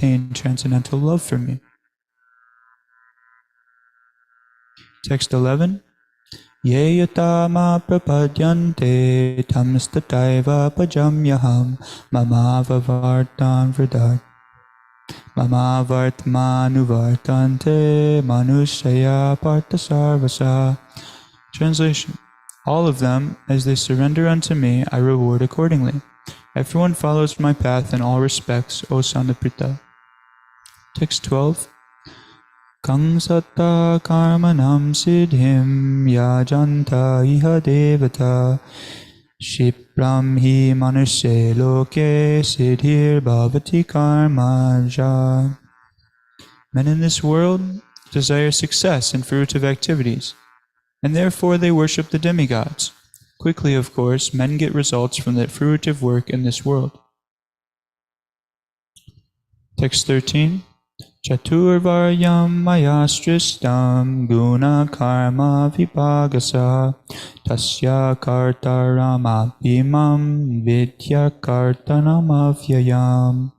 attain transcendental love for me. Text 11. Ye yata ma prapadyante tamstataiva pajamyaham mama vavartam vridat mama vartmanuvartante manushaya partasarvasa. Translation. All of them, as they surrender unto me, I reward accordingly. Everyone follows my path in all respects, O son of Pritha. Text 12. Kang satta karmanam siddhim yajanta iha devata shipram hi manushe loke siddhir bhavati karmaja. Men in this world desire success and fruitive activities, and therefore they worship the demigods. Quickly, of course, men get results from their fruitive work in this world. Text 13. Chaturvaryam maya sristam guna karma vipagasa tasya kartaram imam vidya kartanam avyayam.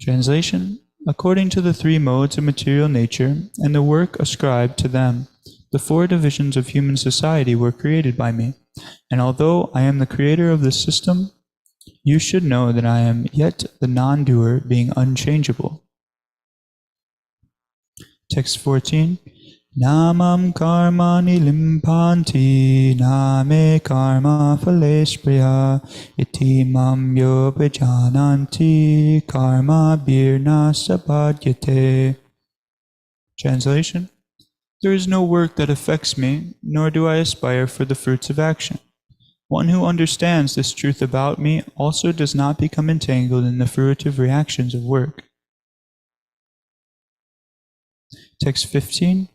Translation. According to the three modes of material nature and the work ascribed to them, the four divisions of human society were created by me. And although I am the creator of this system, you should know that I am yet the non-doer, being unchangeable. Text 14. Namam karmani limpanti name karma phalespriya iti mam yo vijananti karma birna sabhadyate. Translation. There is no work that affects me, nor do I aspire for the fruits of action. One who understands this truth about me also does not become entangled in the fruitive reactions of work. Text 15.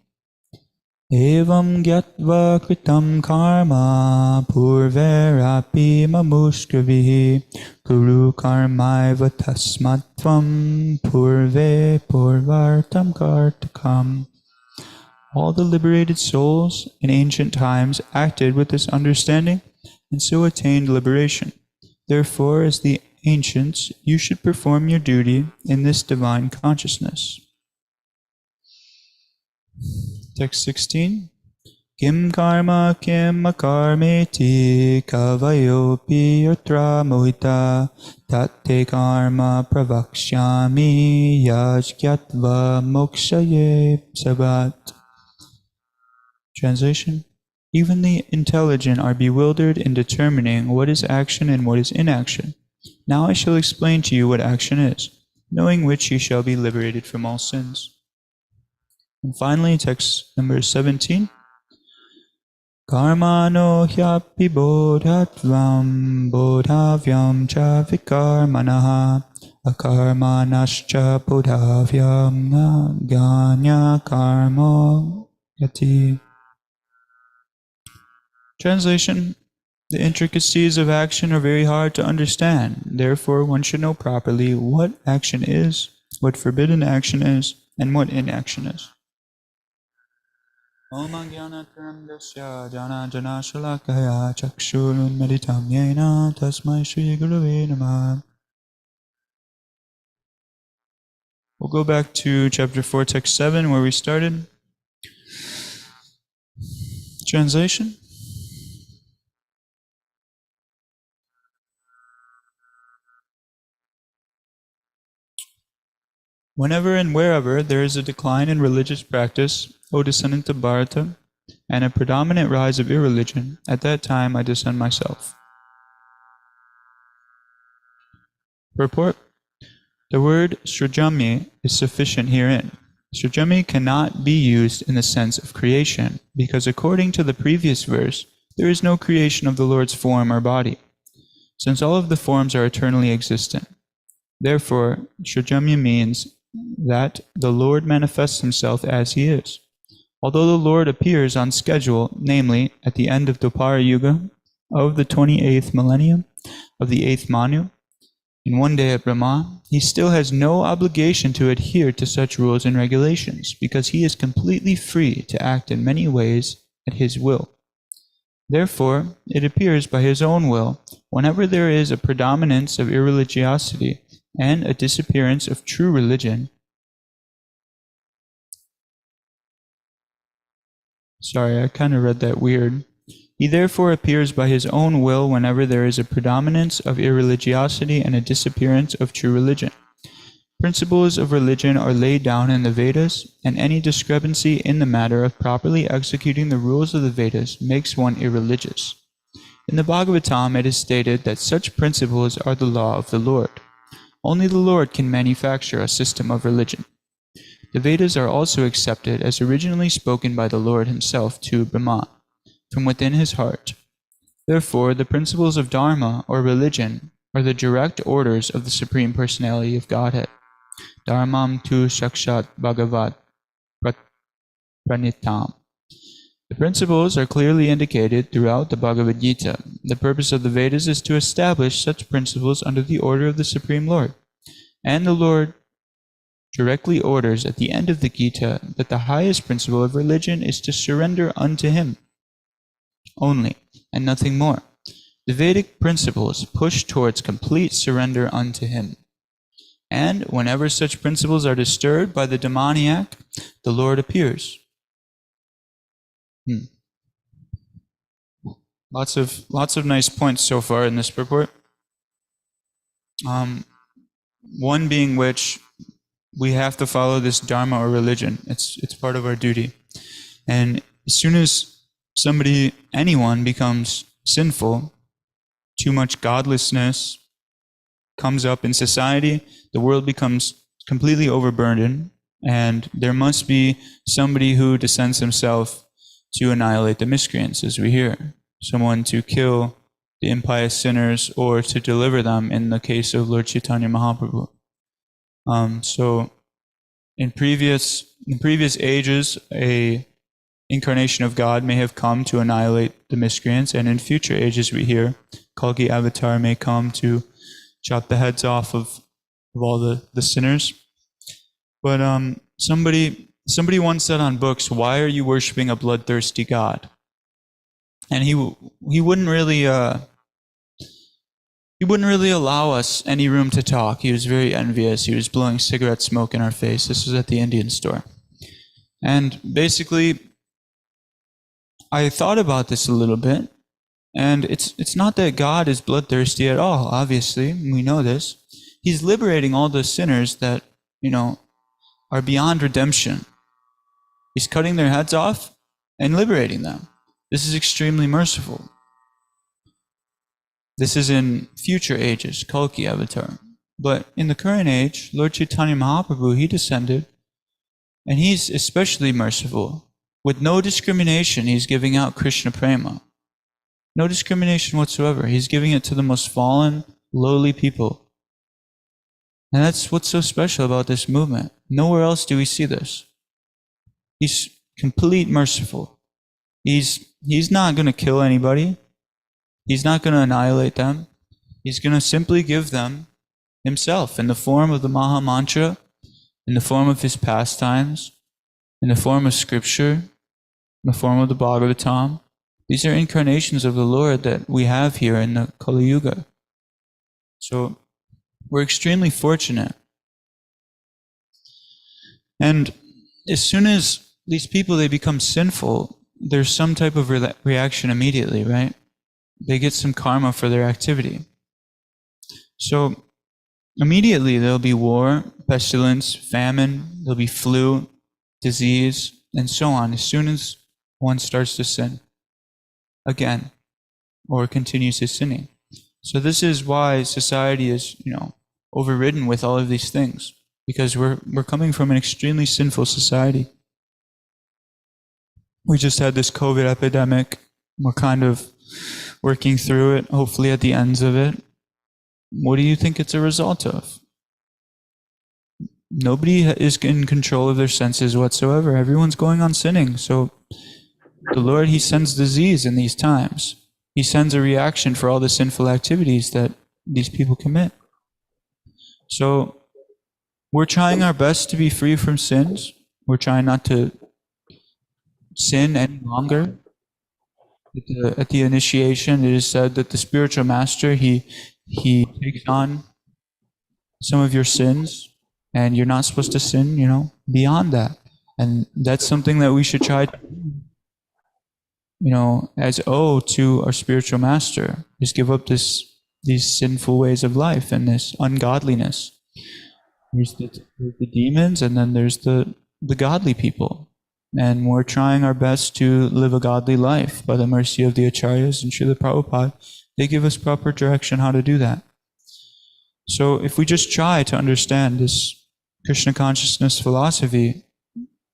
Evam gyatva kritam karma purverapi mamushkavihi guru karmaiva tasmatvam purve purvartam kartakam. All the liberated souls in ancient times acted with this understanding and so attained liberation. Therefore, as the ancients, you should perform your duty in this divine consciousness. Text 16. Kim karma kim akarmeti kavayopi yatra mohita tate karma pravakshyami yajgyatva mokshaye sabat. Translation. Even the intelligent are bewildered in determining what is action and what is inaction. Now I shall explain to you what action is, knowing which you shall be liberated from all sins. And finally, text number 17. Karmano hyapi bodhatvam bodhavyam cha vikarmanaha akarmanascha bodhavyam ganya karma yati. Translation. The intricacies of action are very hard to understand. Therefore, one should know properly what action is, what forbidden action is, and what inaction is. Om Jnanatiram Dasya Jana Jana Shalakaya Chakshurun Meditam Yena Tasmai Shri Gurave Namah. We'll go back to chapter 4, text 7, where we started. Translation. Whenever and wherever there is a decline in religious practice, O descendant of Bharata, and a predominant rise of irreligion, at that time I descend myself. Purport. The word srujami is sufficient herein. Srujami cannot be used in the sense of creation, because according to the previous verse, there is no creation of the Lord's form or body, since all of the forms are eternally existent. Therefore, srujami means that the Lord manifests himself as he is. Although the Lord appears on schedule, namely at the end of Dwapara Yuga, of the 28th millennium, of the 8th Manu, in one day at Brahma, he still has no obligation to adhere to such rules and regulations, because he is completely free to act in many ways at his will. Therefore, it appears by his own will, whenever there is a predominance of irreligiosity, and a disappearance of true religion. Sorry, I kind of read that weird. He therefore appears by his own will whenever there is a predominance of irreligiosity and a disappearance of true religion. Principles of religion are laid down in the Vedas, and any discrepancy in the matter of properly executing the rules of the Vedas makes one irreligious. In the Bhagavatam, it is stated that such principles are the law of the Lord. Only the Lord can manufacture a system of religion. The Vedas are also accepted as originally spoken by the Lord himself to Brahma, from within his heart. Therefore, the principles of Dharma, or religion, are the direct orders of the Supreme Personality of Godhead. Dharmam tu sakshat bhagavat pranitam. The principles are clearly indicated throughout the Bhagavad Gita. The purpose of the Vedas is to establish such principles under the order of the Supreme Lord. And the Lord directly orders at the end of the Gita that the highest principle of religion is to surrender unto him only, and nothing more. The Vedic principles push towards complete surrender unto him. And whenever such principles are disturbed by the demoniac, the Lord appears. Lots of nice points so far in this purport. One being which we have to follow this dharma or religion. It's part of our duty. And as soon as anyone becomes sinful, too much godlessness comes up in society, the world becomes completely overburdened, and there must be somebody who descends himself to annihilate the miscreants, as we hear. Someone to kill the impious sinners or to deliver them in the case of Lord Chaitanya Mahaprabhu. So in previous ages, a incarnation of God may have come to annihilate the miscreants, and in future ages we hear Kalki Avatar may come to chop the heads off of all the sinners. But somebody once said on books, "Why are you worshiping a bloodthirsty God?" And he wouldn't really allow us any room to talk. He was very envious. He was blowing cigarette smoke in our face. This was at the Indian store. And basically, I thought about this a little bit, and it's not that God is bloodthirsty at all, obviously. We know this. He's liberating all those sinners that, are beyond redemption. He's cutting their heads off and liberating them. This is extremely merciful. This is in future ages, Kalki Avatar. But in the current age, Lord Chaitanya Mahaprabhu, he descended, and he's especially merciful. With no discrimination, he's giving out Krishna Prema. No discrimination whatsoever. He's giving it to the most fallen, lowly people. And that's what's so special about this movement. Nowhere else do we see this. He's complete merciful. He's not going to kill anybody. He's not going to annihilate them. He's going to simply give them himself in the form of the Maha Mantra, in the form of his pastimes, in the form of scripture, in the form of the Bhagavatam. These are incarnations of the Lord that we have here in the Kali Yuga. So we're extremely fortunate. And as soon as these people, they become sinful, there's some type of reaction immediately, right? They get some karma for their activity. So immediately there'll be war, pestilence, famine, there'll be flu, disease, and so on, as soon as one starts to sin again or continues his sinning. So this is why society is, overridden with all of these things, because we're coming from an extremely sinful society. We just had this COVID epidemic. We're kind of working through it, hopefully at the ends of it. What do you think it's a result of? Nobody is in control of their senses whatsoever. Everyone's going on sinning. So the Lord, he sends disease in these times. He sends a reaction for all the sinful activities that these people commit. So we're trying our best to be free from sins. We're trying not to sin any longer. At the initiation, it is said that the spiritual master, he takes on some of your sins, and you're not supposed to sin, beyond that. And that's something that we should try to, as to our spiritual master, is give up these sinful ways of life and this ungodliness. There's the demons, and then there's the godly people. And we're trying our best to live a godly life by the mercy of the Acharyas and Srila Prabhupada. They give us proper direction how to do that. So if we just try to understand this Krishna consciousness philosophy,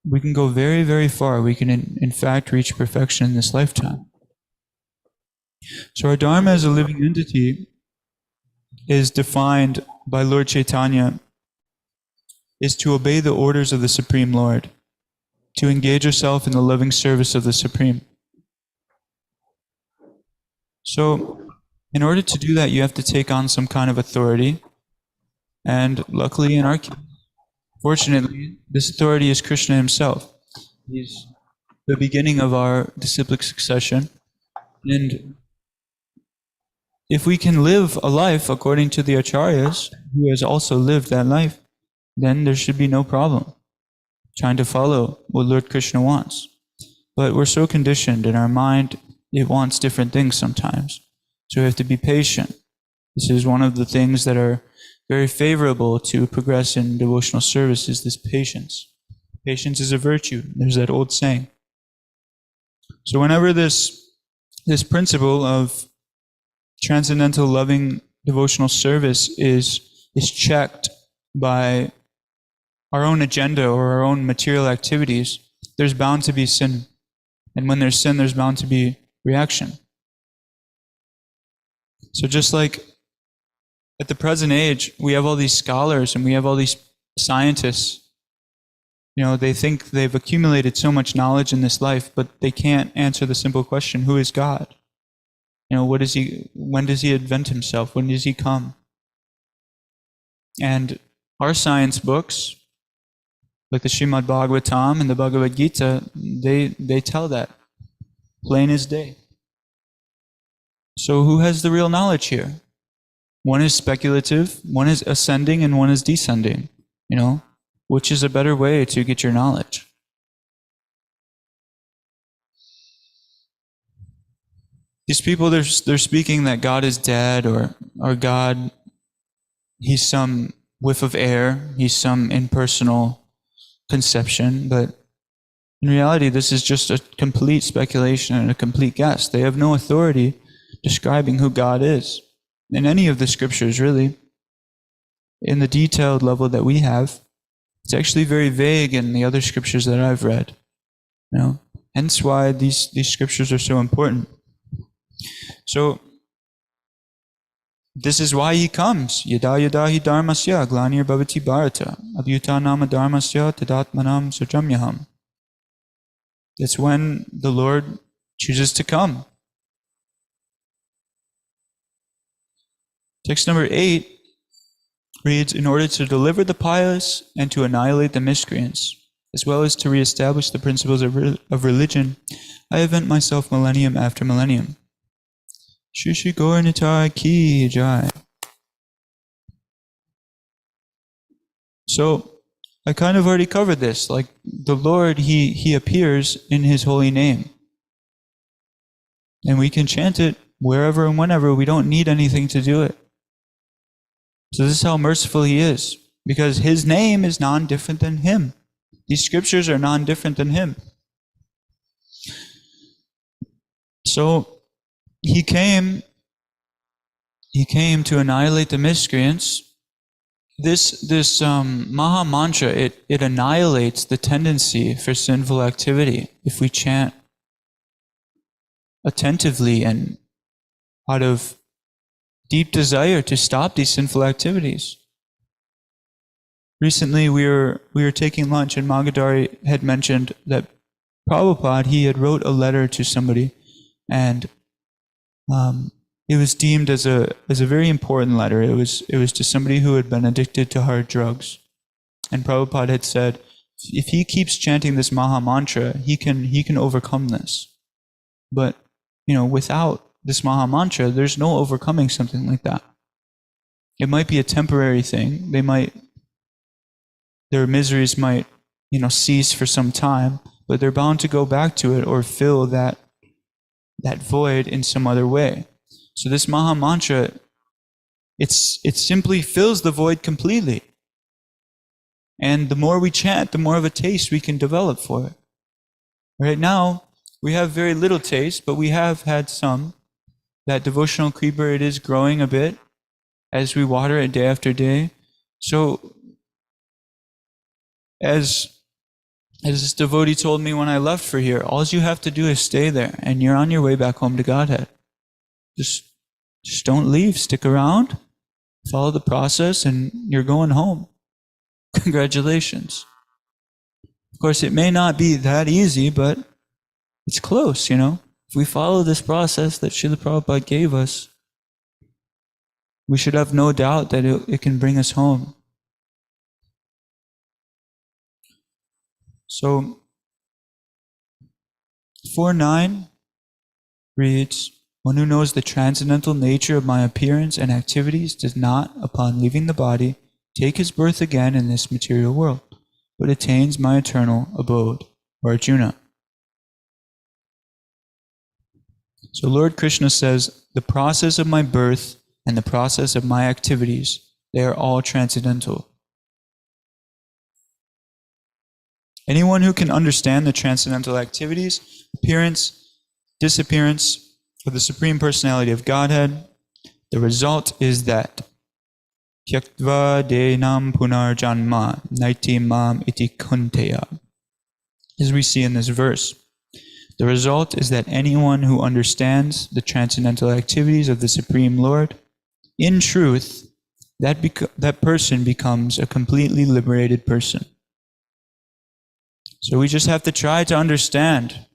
we can go very, very far. We can, in fact, reach perfection in this lifetime. So our Dharma as a living entity is defined by Lord Chaitanya is to obey the orders of the Supreme Lord, to engage yourself in the loving service of the Supreme. So, in order to do that, you have to take on some kind of authority. And luckily, in our case, fortunately, this authority is Krishna himself. He's the beginning of our disciplic succession. And if we can live a life according to the Acharyas, who has also lived that life, then there should be no problem trying to follow what Lord Krishna wants. But we're so conditioned in our mind, it wants different things sometimes. So we have to be patient. This is one of the things that are very favorable to progress in devotional service, is this patience. Patience is a virtue. There's that old saying. So whenever this principle of transcendental loving devotional service is checked by our own agenda or our own material activities, there's bound to be sin. And when there's sin, there's bound to be reaction. So just like at the present age, we have all these scholars and we have all these scientists. They think they've accumulated so much knowledge in this life, but they can't answer the simple question, who is God? When does he invent himself? When does he come? And our science books, like the Srimad Bhagavatam and the Bhagavad Gita, they tell that plain as day. So who has the real knowledge here? One is speculative, one is ascending, and one is descending. Which is a better way to get your knowledge? These people, they're speaking that God is dead, or God, he's some whiff of air, he's some impersonal conception, but in reality, this is just a complete speculation and a complete guess. They have no authority describing who God is in any of the scriptures, really. In the detailed level that we have, it's actually very vague in the other scriptures that I've read. Hence why these scriptures are so important. So this is why he comes. Yada yada hi dharmasya glanir bhavati bharata abhyuta nama dharmasya tadatmanam sujamyaham. That's when the Lord chooses to come. Text number 8 reads, in order to deliver the pious and to annihilate the miscreants, as well as to reestablish the principles of religion, I event myself millennium after millennium. Shri Shri Gaur Nitai Ki Jai. So, I kind of already covered this. Like, the Lord, He appears in His holy name. And we can chant it wherever and whenever. We don't need anything to do it. So this is how merciful He is. Because His name is non-different than Him. These scriptures are non-different than Him. So, He came to annihilate the miscreants. This Maha Mantra, it annihilates the tendency for sinful activity if we chant attentively and out of deep desire to stop these sinful activities. Recently, we were taking lunch, and Magadari had mentioned that Prabhupada, he had wrote a letter to somebody, and it was deemed as a very important letter. It was to somebody who had been addicted to hard drugs, and Prabhupada had said, if he keeps chanting this Maha Mantra, he can overcome this. But without this Maha Mantra, there's no overcoming something like that. It might be a temporary thing. Their miseries might, cease for some time, but they're bound to go back to it or fill that void in some other way. So this Maha Mantra, it simply fills the void completely. And the more we chant, the more of a taste we can develop for it. Right now, we have very little taste, but we have had some. That devotional creeper, it is growing a bit as we water it day after day. So, as this devotee told me when I left for here, all you have to do is stay there, and you're on your way back home to Godhead. Just don't leave. Stick around, follow the process, and you're going home. Congratulations. Of course, it may not be that easy, but it's close, If we follow this process that Srila Prabhupada gave us, we should have no doubt that it can bring us home. So, 4.9 reads, "One who knows the transcendental nature of my appearance and activities does not, upon leaving the body, take his birth again in this material world, but attains my eternal abode," or Arjuna. So Lord Krishna says, the process of my birth and the process of my activities, they are all transcendental. Anyone who can understand the transcendental activities, appearance, disappearance of the Supreme Personality of Godhead, the result is that Tyaktva denam punar janma naiti mam iti kunteya. As we see in this verse, the result is that anyone who understands the transcendental activities of the Supreme Lord, in truth, that person becomes a completely liberated person. So we just have to try to understand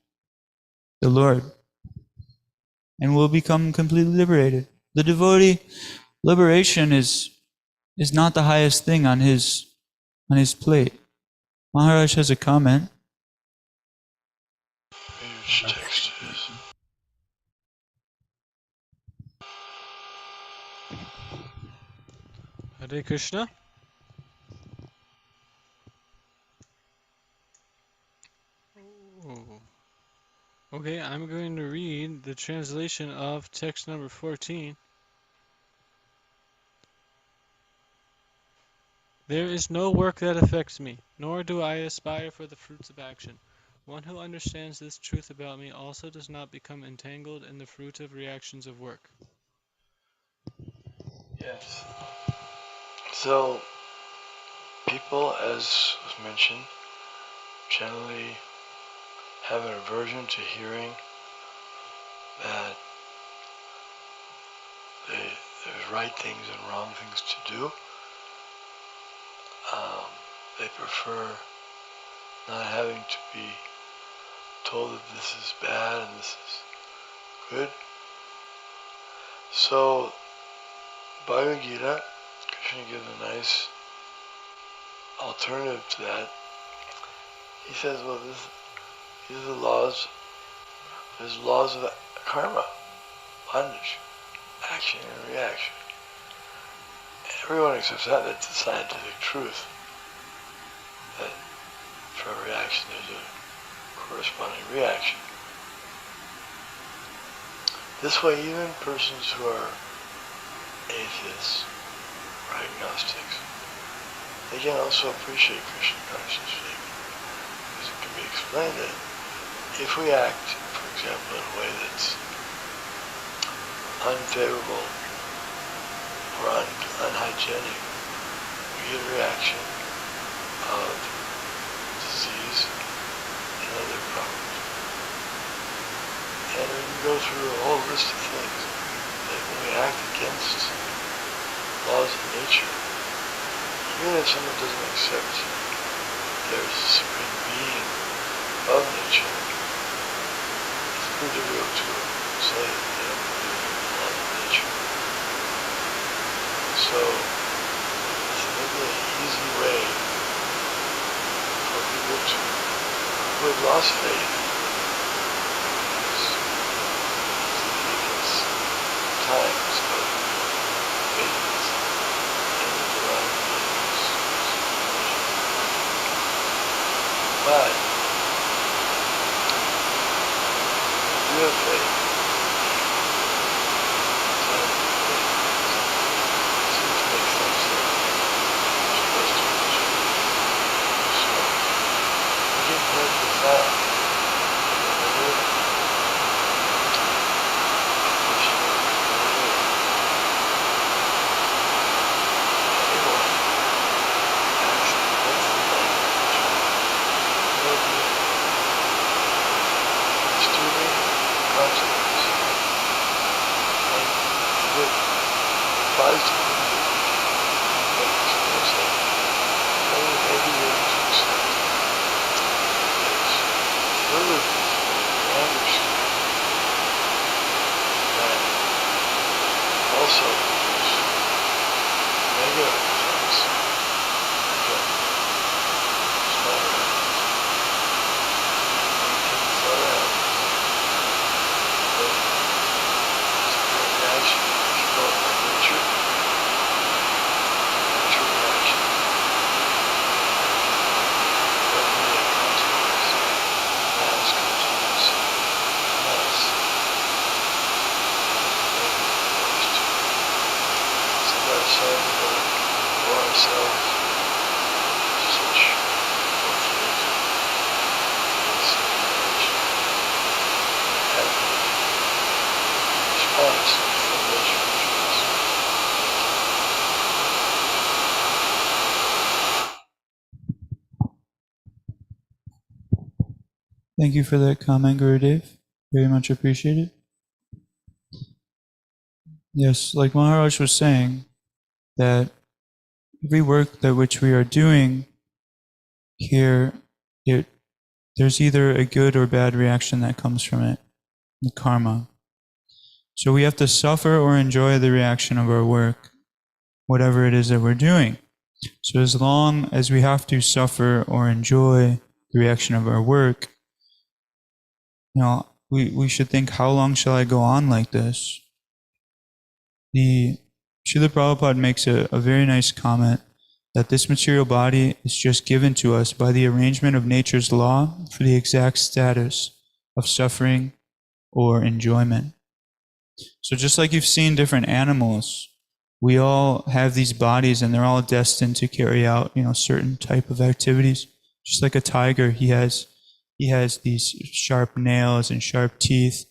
the Lord, and we'll become completely liberated. The devotee, liberation is not the highest thing on his plate. Maharaj has a comment. Which text is? Hare Krishna. Oh. Okay, I'm going to read the translation of text number 14. There is no work that affects me, nor do I aspire for the fruits of action. One who understands this truth about me also does not become entangled in the fruit of reactions of work. Yes. So, people, as was mentioned, generally have an aversion to hearing that there's right things and wrong things to do. They prefer not having to be told that this is bad and this is good. So, Bhagavad Gita, Krishna gives a nice alternative to that. He says, well, these are the laws. There's laws of karma, bondage, action and reaction. Everyone accepts that. That's the scientific truth. That for every action there's a corresponding reaction. This way, even persons who are atheists or agnostics, they can also appreciate Krishna consciousness, because it can be explained that if we act, for example, in a way that's unfavorable or unhygienic, we get a reaction of disease and other problems. And we can go through a whole list of things that when we act against laws of nature, even if someone doesn't accept there's a supreme being of nature, it's pretty difficult to say that they don't believe in the laws of nature. So, it's maybe an easy way for people who have lost faith, because times of faithlessness, But you have faith. So it seems to make sense that you're supposed to enjoy. So we get heard this out. Thank you for that comment, Gurudev. Very much appreciated. Yes, like Maharaj was saying, that every work that which we are doing here, there's either a good or bad reaction that comes from it, the karma. So we have to suffer or enjoy the reaction of our work, whatever it is that we're doing. So as long as we have to suffer or enjoy the reaction of our work, we should think, how long shall I go on like this? The Srila Prabhupada makes a very nice comment that this material body is just given to us by the arrangement of nature's law for the exact status of suffering or enjoyment. So just like you've seen different animals, we all have these bodies and they're all destined to carry out, certain type of activities. Just like a tiger, he has these sharp nails and sharp teeth.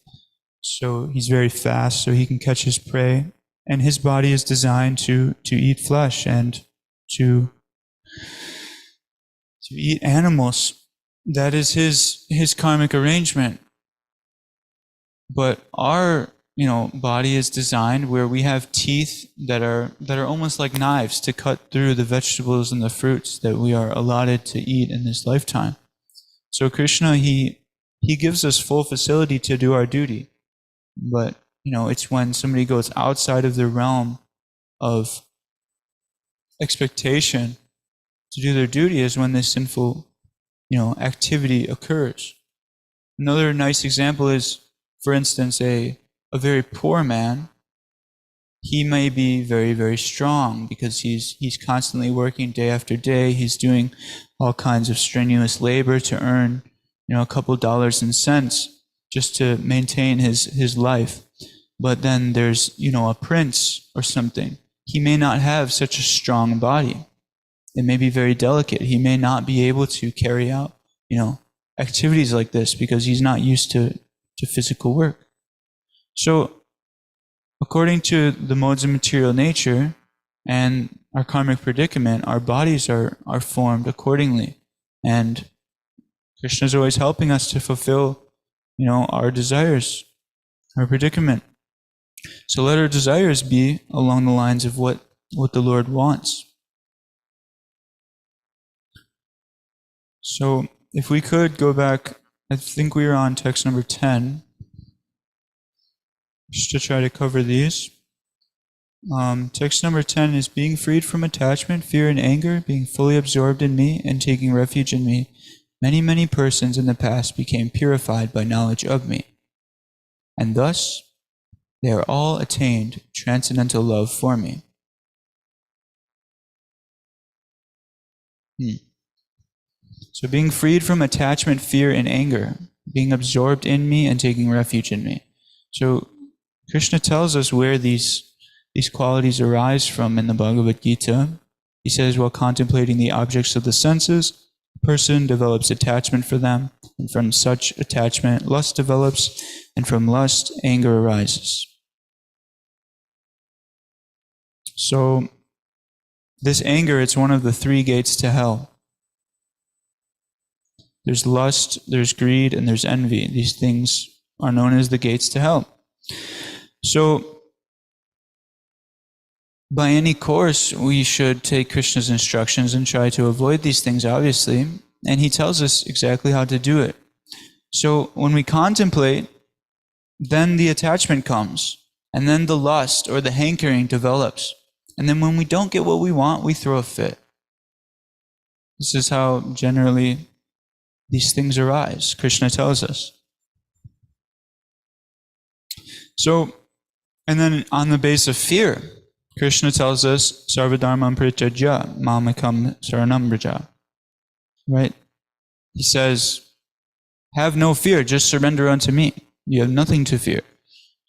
So he's very fast, so he can catch his prey. And his body is designed to eat flesh and to eat animals. That is his karmic arrangement. But our body is designed where we have teeth that are almost like knives to cut through the vegetables and the fruits that we are allotted to eat in this lifetime. So Krishna, he gives us full facility to do our duty. But it's when somebody goes outside of the realm of expectation to do their duty is when this sinful, activity occurs. Another nice example is, for instance, a very poor man. He may be very, very strong because he's constantly working day after day. He's doing all kinds of strenuous labor to earn, a couple dollars and cents just to maintain his life. But then there's, a prince or something. He may not have such a strong body. It may be very delicate. He may not be able to carry out, activities like this because he's not used to physical work. So, according to the modes of material nature and our karmic predicament, our bodies are formed accordingly. And Krishna is always helping us to fulfill, our desires, our predicament. So let our desires be along the lines of what the Lord wants. So if we could go back, I think we were on text number 10, just to try to cover these. Text number 10 is being freed from attachment, fear, and anger, being fully absorbed in me and taking refuge in me. Many, many persons in the past became purified by knowledge of me. And thus, they are all attained transcendental love for me. So being freed from attachment, fear, and anger, being absorbed in me and taking refuge in me. So Krishna tells us where these qualities arise from in the Bhagavad Gita. He says, while contemplating the objects of the senses, a person develops attachment for them, and from such attachment, lust develops, and from lust, anger arises. So this anger, it's one of the three gates to hell. There's lust, there's greed, and there's envy. These things are known as the gates to hell. So, by any course, we should take Krishna's instructions and try to avoid these things, obviously. And he tells us exactly how to do it. So, when we contemplate, then the attachment comes. And then the lust or the hankering develops. And then when we don't get what we want, we throw a fit. This is how generally these things arise, Krishna tells us. So, and then on the base of fear, Krishna tells us, Sarvadharmam prityaja, mamekam saranam vraja. Right? He says, have no fear, just surrender unto me. You have nothing to fear.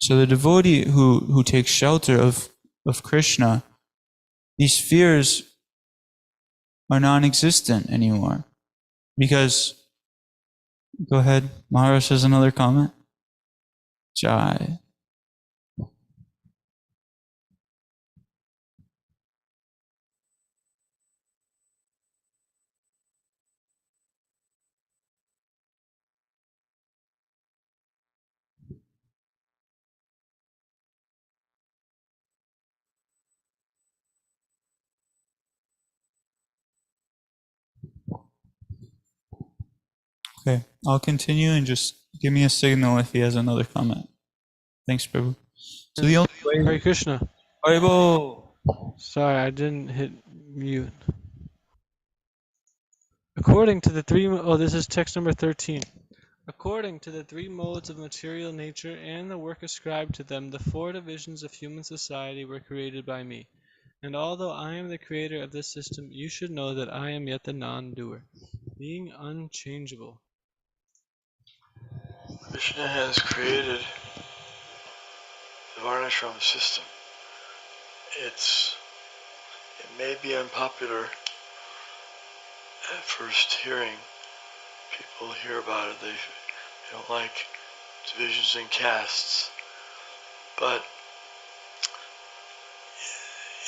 So the devotee who takes shelter of Krishna, these fears are non-existent anymore. Because, go ahead, Maharaj has another comment. Jai. Okay, I'll continue and just give me a signal if he has another comment. Thanks, Prabhu. So the only way... Hare Krishna. Haribo! Sorry, I didn't hit mute. According to the three... Oh, this is text number 13. According to the three modes of material nature and the work ascribed to them, the four divisions of human society were created by me. And although I am the creator of this system, you should know that I am yet the non-doer, being unchangeable. Krishna has created the Varnashram system. It may be unpopular at first hearing. People hear about it, they don't like divisions and castes, but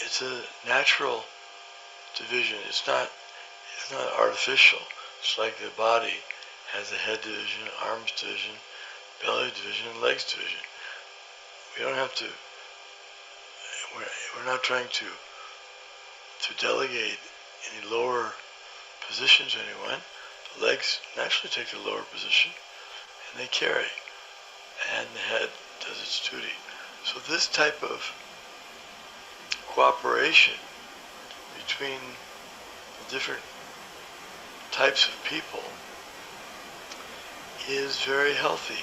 it's a natural division. It's not artificial. It's like the body has a head division, arms division, belly division, and legs division. We don't have to, we're not trying to delegate any lower position to anyone. The legs naturally take the lower position and they carry, and the head does its duty. So this type of cooperation between the different types of people is very healthy.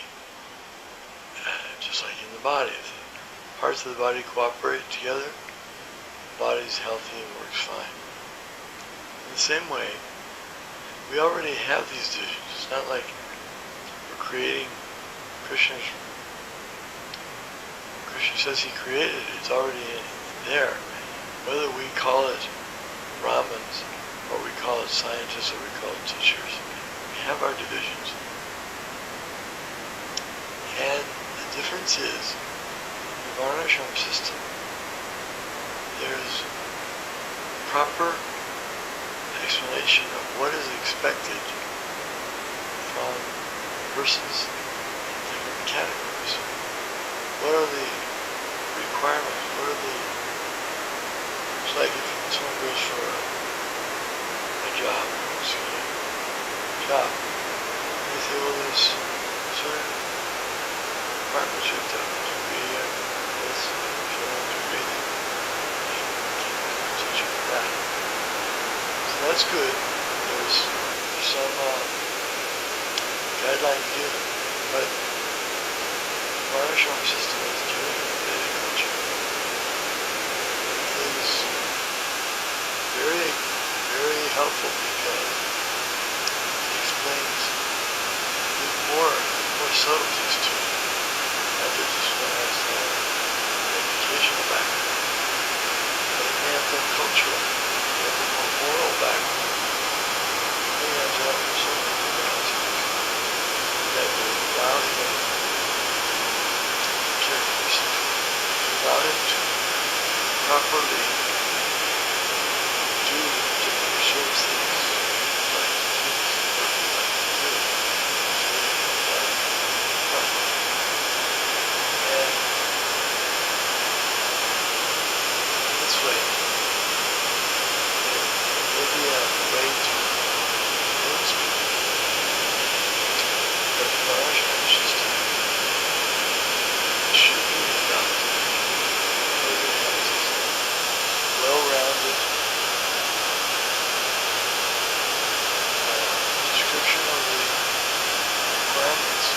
Just like in the body, if the parts of the body cooperate together, the body's healthy and works fine. In the same way, we already have these divisions. It's not like we're creating Krishna says he created it. It's already there. Whether we call it Brahmins, or we call it scientists, or we call it teachers, we have our divisions. And the difference is, in the Varnashram system, there's proper explanation of what is expected from persons in different categories. What are the requirements? What are the... It's like if someone goes for a job, they say, well, there's certain requirements you have to be this, breathing, teach you that. So that's good. There's some guidelines given, but the Varnashram system is given in the Vedic culture. It is very, very helpful because subtleties to it. Not that this one has an educational background, but it may have some cultural, may have a more moral background. It may have that for so many different aspects that will allow him characteristics to allow him to properly do the pursue things like things what we like to do. So they come down properly. And in this way, it may be a way to influence people. But the Varnashram system should be adopted. It has this well-rounded description of the requirements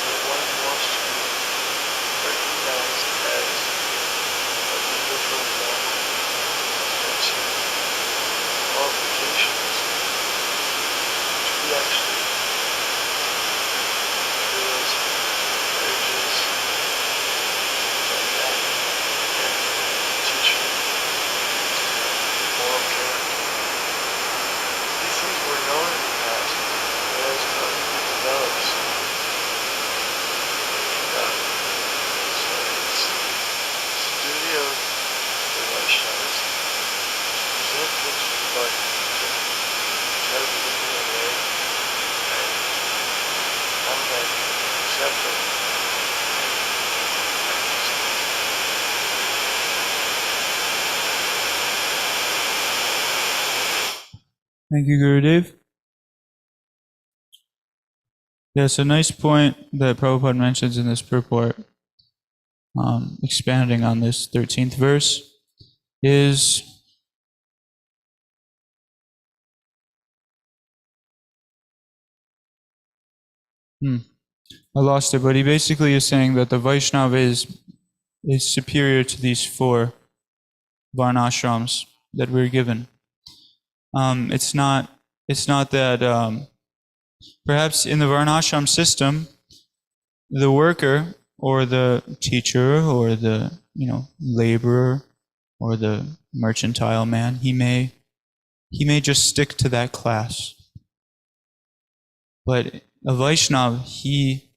that one wants to be recognized as a leader, for example, has some qualifications to be actually fearless, courageous, like that, and teaching, moral character. These things were known in the past, but as cognitive develops, they can die. So it's the duty of the Vaishnavas to present principles by to try to believe in a way and one that can accept them and practice them. Thank you, Gurudev. Yes, a nice point that Prabhupada mentions in this purport, expanding on this 13th verse, is I lost it, but he basically is saying that the Vaishnava is superior to these 4 varnashrams that we're given. It's not that perhaps in the varnashram system, the worker or the teacher or the laborer or the mercantile man, he may just stick to that class. But a Vaishnava, he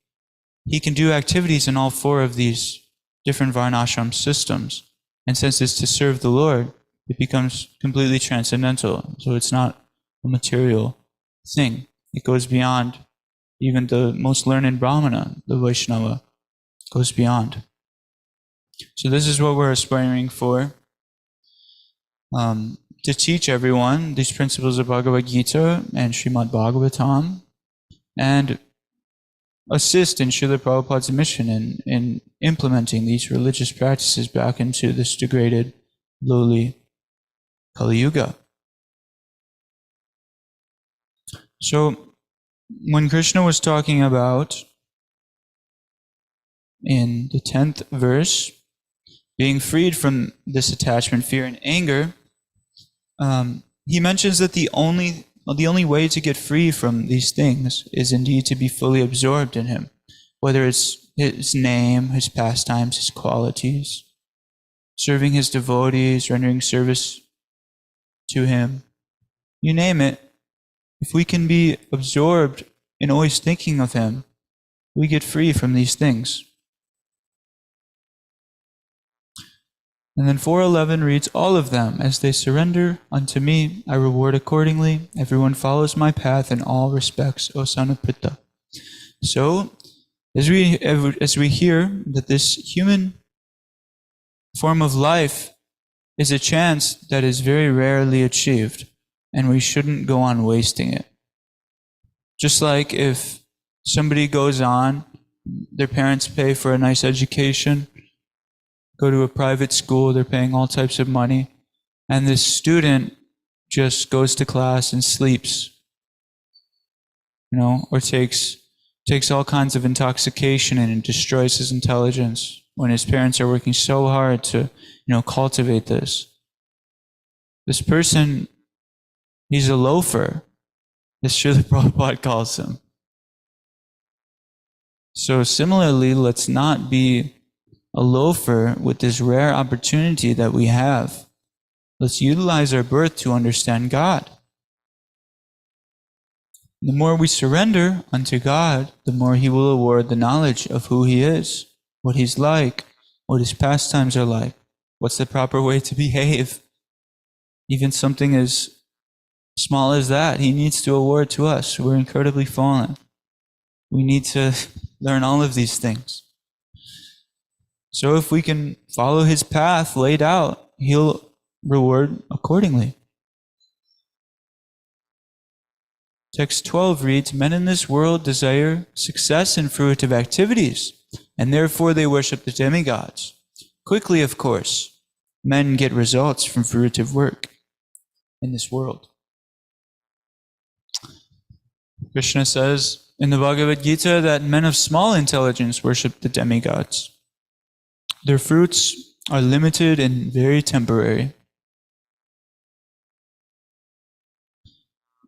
can do activities in all 4 of these different varnashram systems. And since it's to serve the Lord, it becomes completely transcendental. So it's not a material thing. It goes beyond even the most learned Brahmana, the Vaishnava, goes beyond. So this is what we're aspiring for, to teach everyone these principles of Bhagavad Gita and Srimad Bhagavatam, and assist in Srila Prabhupada's mission in implementing these religious practices back into this degraded, lowly Kali Yuga. So, when Krishna was talking about, in the 10th verse, being freed from this attachment, fear, and anger, he mentions that the only way to get free from these things is indeed to be fully absorbed in Him, whether it's His name, His pastimes, His qualities, serving His devotees, rendering service to Him, you name it. If we can be absorbed in always thinking of Him, we get free from these things. And then 4:11 reads, all of them, as they surrender unto me, I reward accordingly. Everyone follows my path in all respects, O son of Pitta. So, as we hear that this human form of life is a chance that is very rarely achieved, and we shouldn't go on wasting it. Just like if somebody goes on, their parents pay for a nice education, go to a private school, they're paying all types of money, and this student just goes to class and sleeps, or takes all kinds of intoxication and destroys his intelligence when his parents are working so hard to, cultivate this. This person, he's a loafer, as Srila Prabhupada calls him. So similarly, let's not be a loafer with this rare opportunity that we have. Let's utilize our birth to understand God. The more we surrender unto God, the more He will award the knowledge of who He is, what He's like, what His pastimes are like, what's the proper way to behave. Even something as small as that, He needs to award to us. We're incredibly fallen. We need to learn all of these things. So if we can follow His path laid out, He'll reward accordingly. Text 12 reads, men in this world desire success in fruitive activities, and therefore they worship the demigods. Quickly, of course, men get results from fruitive work in this world. Krishna says in the Bhagavad Gita that men of small intelligence worship the demigods. Their fruits are limited and very temporary.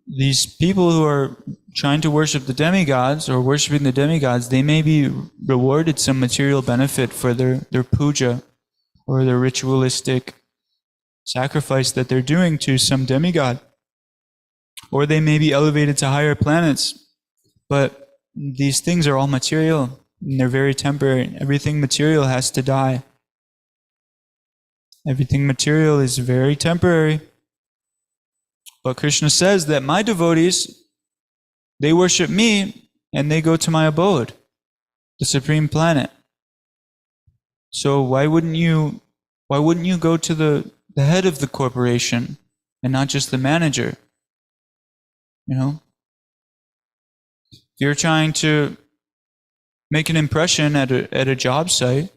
These people who are trying to worship the demigods or worshiping the demigods, they may be rewarded some material benefit for their puja or their ritualistic sacrifice that they're doing to some demigod. Or they may be elevated to higher planets. But these things are all material and they're very temporary. Everything material has to die. Everything material is very temporary. But Krishna says that my devotees, they worship me and they go to my abode, the supreme planet. So why wouldn't you go to the head of the corporation and not just the manager? You know? If you're trying to make an impression at a job site,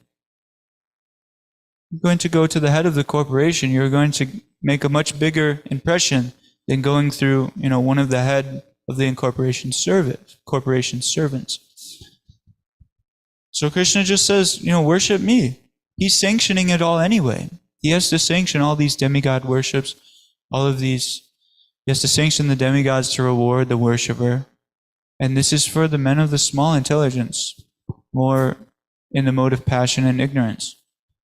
you're going to go to the head of the corporation. You're going to make a much bigger impression than going through, one of the head of the corporation servants. So Krishna just says, worship me. He's sanctioning it all anyway. He has to sanction all these demigod worships, all of these. He has to sanction the demigods to reward the worshiper. And this is for the men of the small intelligence, more in the mode of passion and ignorance.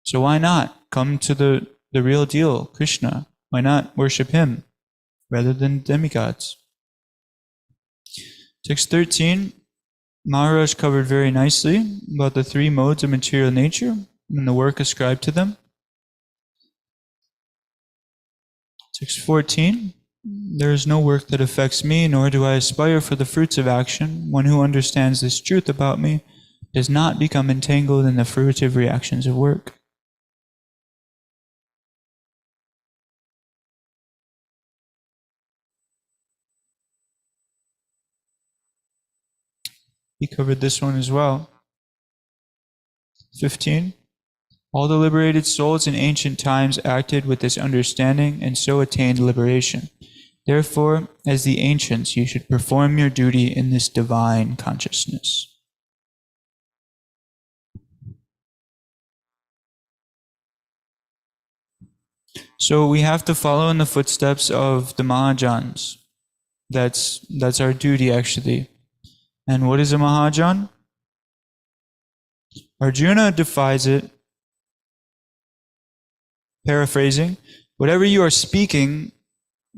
So why not come to the real deal, Krishna? Why not worship Him rather than demigods? Text 13, Maharaj covered very nicely about the three modes of material nature and the work ascribed to them. Text 14, there is no work that affects me, nor do I aspire for the fruits of action. One who understands this truth about me does not become entangled in the fruitive reactions of work. He covered this one as well. 15. All the liberated souls in ancient times acted with this understanding and so attained liberation. Therefore, as the ancients, you should perform your duty in this divine consciousness. So we have to follow in the footsteps of the Mahajans. That's our duty, actually. And what is a Mahajan? Arjuna defies it, paraphrasing, whatever you are speaking,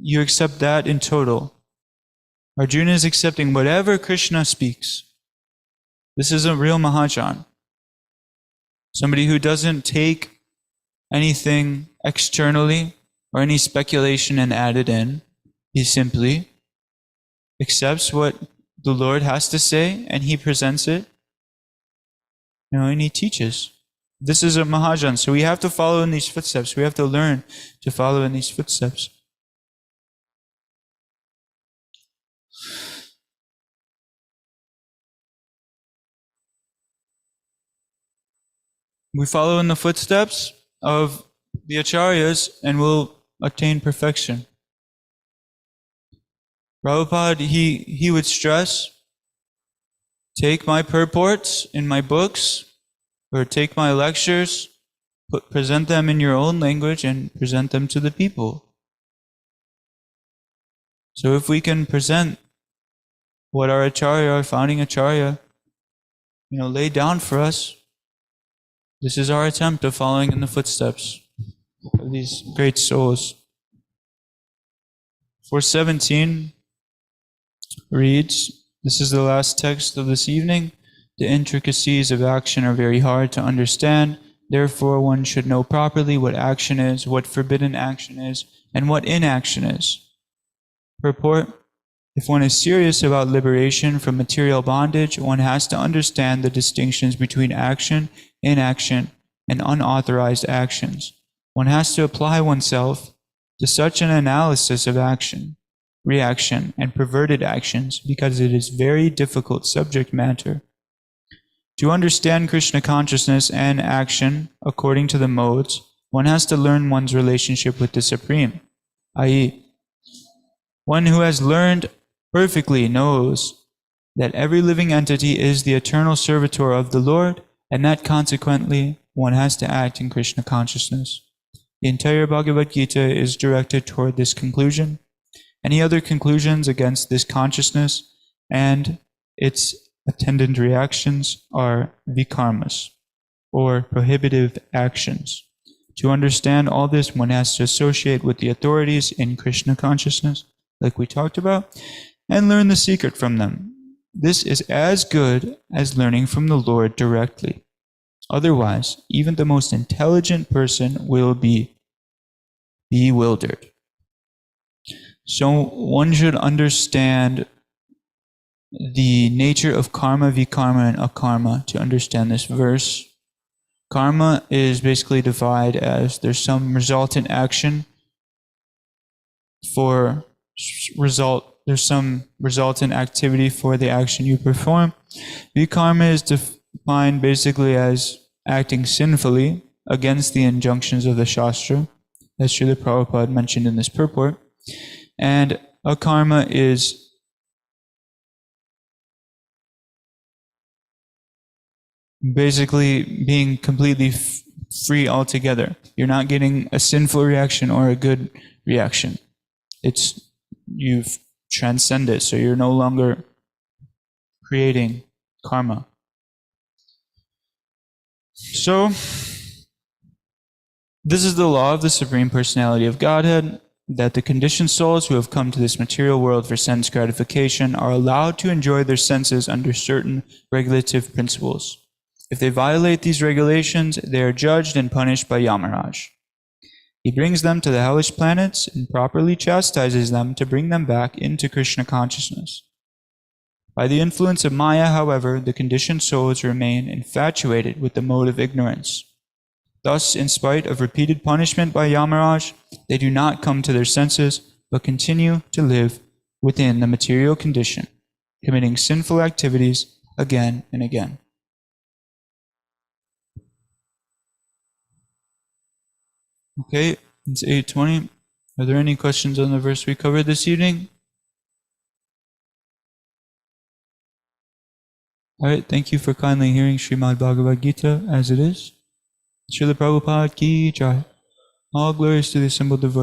you accept that in total. Arjuna is accepting whatever Krishna speaks. This is a real Mahajan. Somebody who doesn't take anything externally or any speculation and add it in. He simply accepts what the Lord has to say and he presents it, and he teaches. This is a Mahajan. So we have to follow in these footsteps. We have to learn to follow in these footsteps. We follow in the footsteps of the Acharyas and we'll attain perfection. Prabhupada, he would stress, take my purports in my books, or take my lectures, present them in your own language and present them to the people. So if we can present what our Acharya, our founding Acharya, laid down for us. This is our attempt of following in the footsteps of these great souls. 417 reads, this is the last text of this evening. The intricacies of action are very hard to understand. Therefore, one should know properly what action is, what forbidden action is, and what inaction is. Purport: if one is serious about liberation from material bondage, one has to understand the distinctions between action, inaction, and unauthorized actions. One has to apply oneself to such an analysis of action, reaction, and perverted actions because it is very difficult subject matter. To understand Krishna consciousness and action according to the modes, one has to learn one's relationship with the Supreme, i.e., one who has learned perfectly knows that every living entity is the eternal servitor of the Lord, and that consequently one has to act in Krishna consciousness. The entire Bhagavad Gita is directed toward this conclusion. Any other conclusions against this consciousness and its attendant reactions are vikarmas, or prohibitive actions. To understand all this, one has to associate with the authorities in Krishna consciousness, like we talked about, and learn the secret from them. This is as good as learning from the Lord directly. Otherwise, even the most intelligent person will be bewildered. So one should understand the nature of karma, vikarma, and akarma to understand this verse. Karma is basically defined as there's some resultant action for there's some resultant activity for the action you perform. Vikarma is defined basically as acting sinfully against the injunctions of the Shastra, as Srila Prabhupada mentioned in this purport. And akarma is basically being completely free altogether. You're not getting a sinful reaction or a good reaction. You've transcended, so you're no longer creating karma. So, this is the law of the Supreme Personality of Godhead, that the conditioned souls who have come to this material world for sense gratification are allowed to enjoy their senses under certain regulative principles. If they violate these regulations, they are judged and punished by Yamaraj. He brings them to the hellish planets and properly chastises them to bring them back into Krishna consciousness. By the influence of Maya, however, the conditioned souls remain infatuated with the mode of ignorance. Thus, in spite of repeated punishment by Yamaraj, they do not come to their senses, but continue to live within the material condition, committing sinful activities again and again. Okay, it's 8:20. Are there any questions on the verse we covered this evening? All right, thank you for kindly hearing Srimad Bhagavad Gita as it is. Srila Prabhupada ki jai. All glories to the assembled devotees.